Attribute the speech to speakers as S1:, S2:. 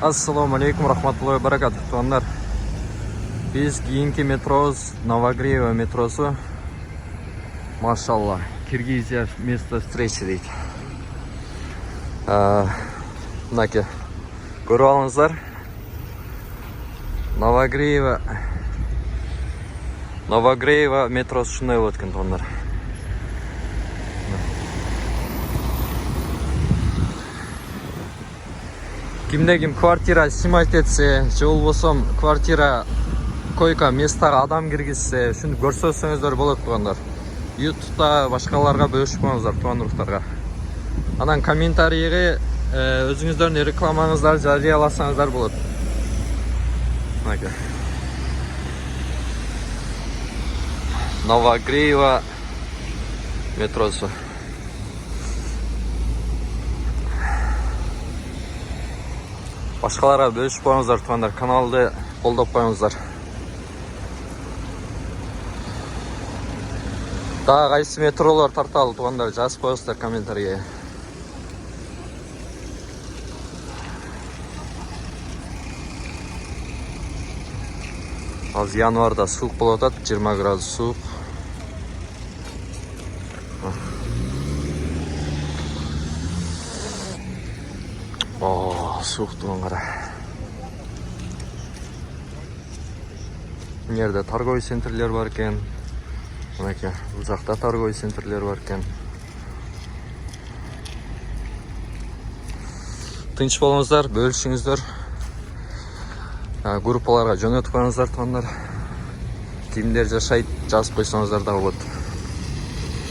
S1: Assalomu alaykum rahmatullohi va barakatuh. Tuanlar. Biz keyingi metroz Novogreyevo metrosu. Maşallah. Kirgiziya место встречи deydi. Mınaki. Көріп алыңыздар. Новогреево метросы шындай болады екен, туандар. Кимде-ким квартира снимать етсе, же болбосом квартира койка местага адам киргизсе, шуну көрсөтсөңүздөр болот, тугандар. YouTube'da башкаларга бөлүшүп коюңуздар, тугандыктарга. Анан комментарийге өзүңүздөрдүн рекламаңыздар жарыяласаңыздар болот. Мынакей. Новогреево метросу. Башкаларга бөлүшүп коюңуздар, тугандар. Каналды колдоп коюңуздар. Дагы кайсы метролор тарталы, тугандар, жазып коюңуздар комментарийге. Азыр январда суук болуп атат, 20 градус суук. Сууктугун кара. Бул жерде торговый центрлер бар экен. Мынакей, бул жакта торговый центрлер бар экен. Тынч болуңуздар, бөлүшүңүздөр. Группаларга жөнөтүп коюңуздар, тугандар. Кимдер жашайт, жазып койсоңуздар да болот.